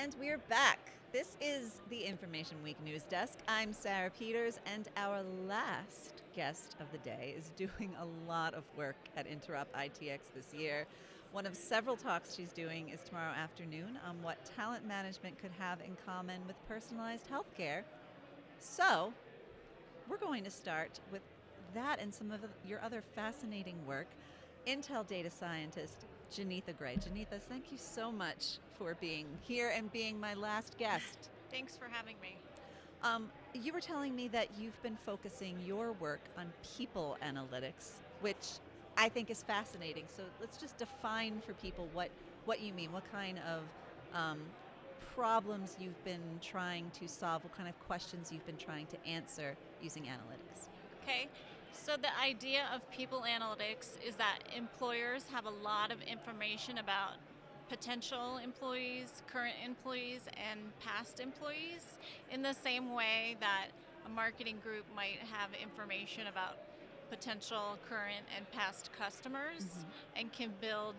And we're back. This is the Information Week News Desk. I'm Sarah Peters, and our last guest of the day is doing a lot of work at Interrupt ITX this year. One of several talks she's doing is tomorrow afternoon on what talent management could have in common with personalized healthcare. So, we're going to start with that and some of your other fascinating work. Intel data scientist Genetha Gray. Genetha, thank you so much for being here and being my last guest. Thanks for having me. You were telling me that you've been focusing your work on people analytics, which I think is fascinating. So let's just define for people what you mean, what kind of problems you've been trying to solve, what kind of questions you've been trying to answer using analytics. Okay, so the idea of people analytics is that employers have a lot of information about potential employees, current employees, and past employees in the same way that a marketing group might have information about potential current and past customers and can build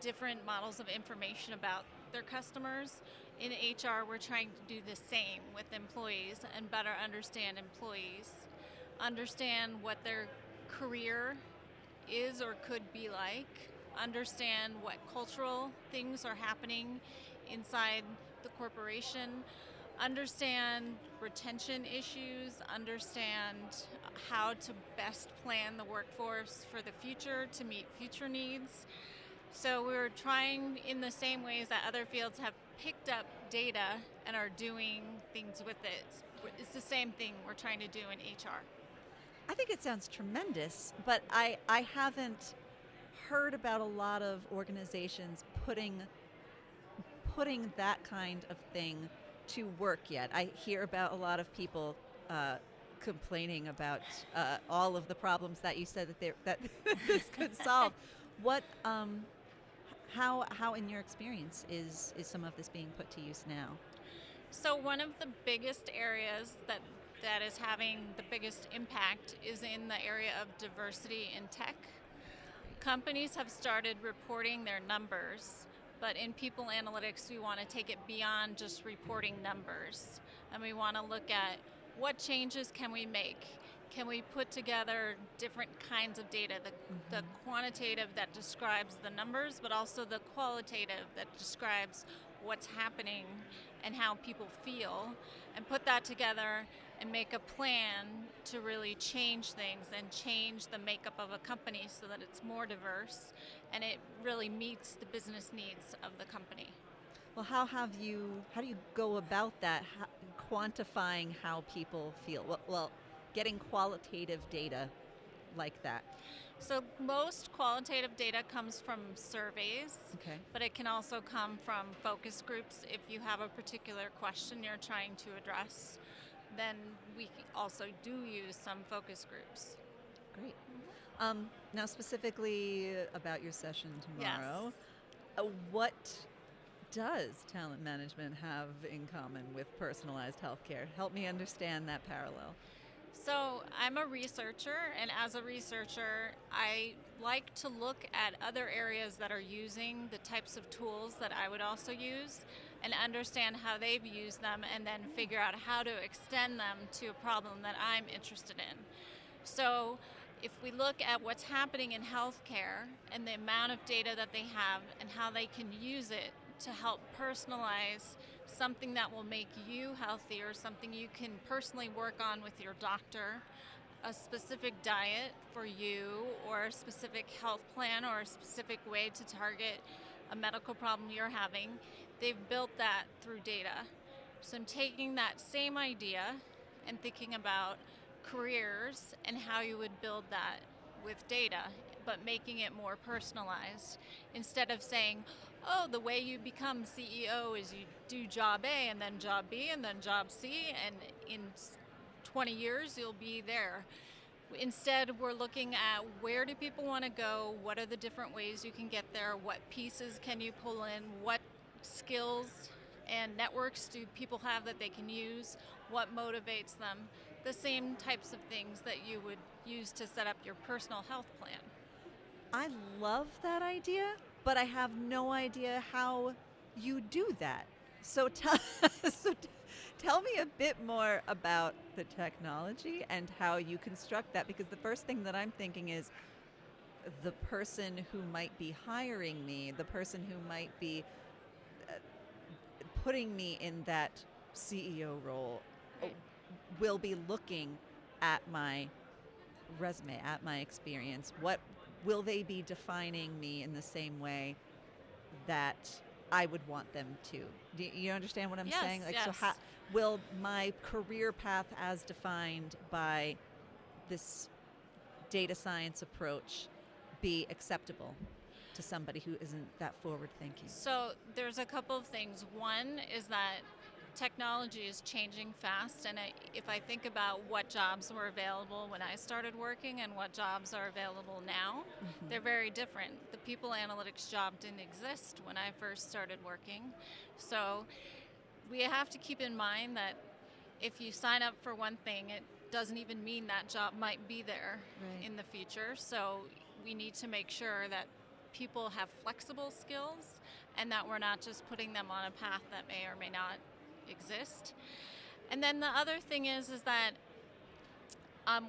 different models of information about their customers. In HR, we're trying to do the same with employees and better understand employees, understand what their career is or could be like, understand what cultural things are happening inside the corporation, understand retention issues, understand how to best plan the workforce for the future to meet future needs. So we're trying in the same ways that other fields have picked up data and are doing things with it. It's the same thing we're trying to do in HR. I think it sounds tremendous, but I haven't heard about a lot of organizations putting that kind of thing to work yet. I hear about a lot of people complaining about all of the problems that you said that this could solve. What, how in your experience is some of this being put to use now? So one of the biggest areas that is having the biggest impact is in the area of diversity in tech. Companies have started reporting their numbers, but in people analytics, we want to take it beyond just reporting numbers. And we want to look at what changes can we make? Can we put together different kinds of data, the quantitative that describes the numbers, but also the qualitative that describes what's happening and how people feel, and put that together and make a plan to really change things and change the makeup of a company so that it's more diverse and it really meets the business needs of the company. Well, how do you go about that, quantifying how people feel? Well, getting qualitative data like that. So most qualitative data comes from surveys, but it can also come from focus groups. If you have a particular question you're trying to address, then we also do use some focus groups. Great. Now specifically about your session tomorrow, what does talent management have in common with personalized healthcare? Help me understand that parallel. So I'm a researcher, and as a researcher, I like to look at other areas that are using the types of tools that I would also use and understand how they've used them and then figure out how to extend them to a problem that I'm interested in. So if we look at what's happening in healthcare and the amount of data that they have and how they can use it to help personalize something that will make you healthier, something you can personally work on with your doctor, a specific diet for you, or a specific health plan, or a specific way to target a medical problem you're having. They've built that through data. So I'm taking that same idea and thinking about careers and how you would build that with data, but making it more personalized. Instead of saying, oh, the way you become CEO is you do job A and then job B and then job C, and in 20 years you'll be there. Instead, we're looking at where do people want to go, what are the different ways you can get there, what pieces can you pull in, what skills and networks do people have that they can use, what motivates them, the same types of things that you would use to set up your personal health plan. I love that idea, but I have no idea how you do that. So, so tell me a bit more about the technology and how you construct that, because the first thing that I'm thinking is the person who might be hiring me, the person who might be putting me in that CEO role, Right. will be looking at my resume, at my experience. What will they be defining me in the same way that I would want them to? Do you understand what I'm Yes, saying? Like, so yes. how will my career path as defined by this data science approach be acceptable to somebody who isn't that forward thinking? So there's a couple of things. One is that technology is changing fast, and if I think about what jobs were available when I started working and what jobs are available now, they're very different. The people analytics job didn't exist when I first started working. So we have to keep in mind that if you sign up for one thing, it doesn't even mean that job might be there Right. in the future. So we need to make sure that people have flexible skills and that we're not just putting them on a path that may or may not exist. And then the other thing is that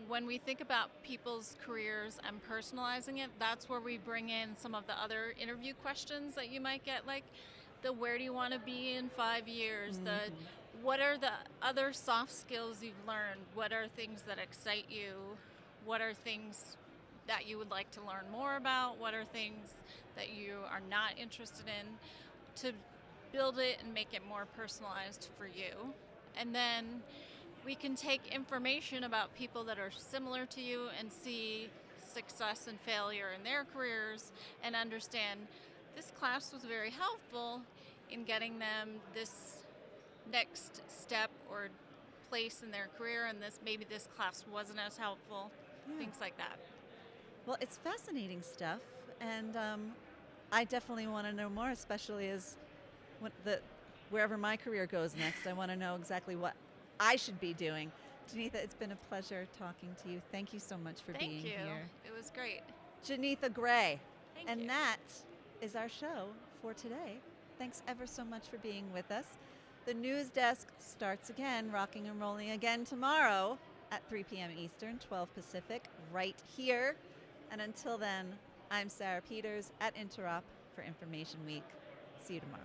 when we think about people's careers and personalizing it, that's where we bring in some of the other interview questions that you might get, like the where do you want to be in 5 years, the what are the other soft skills you've learned, what are things that excite you, what are things that you would like to learn more about, what are things that you are not interested in, to build it and make it more personalized for you. And then we can take information about people that are similar to you and see success and failure in their careers and understand this class was very helpful in getting them this next step or place in their career, and this class wasn't as helpful, Yeah. things like that. Well, it's fascinating stuff, and I definitely want to know more, especially as wherever my career goes next. I want to know exactly what I should be doing. Genetha, it's been a pleasure talking to you. Thank you so much for Thank being you. here. It was great. Genetha Gray. Thank And you. that is our show for today. Thanks ever so much for being with us. The news desk starts again, rocking and rolling again tomorrow at 3 p.m. Eastern, 12 Pacific, right here. And until then, I'm Sarah Peters at Interop for Information Week. See you tomorrow.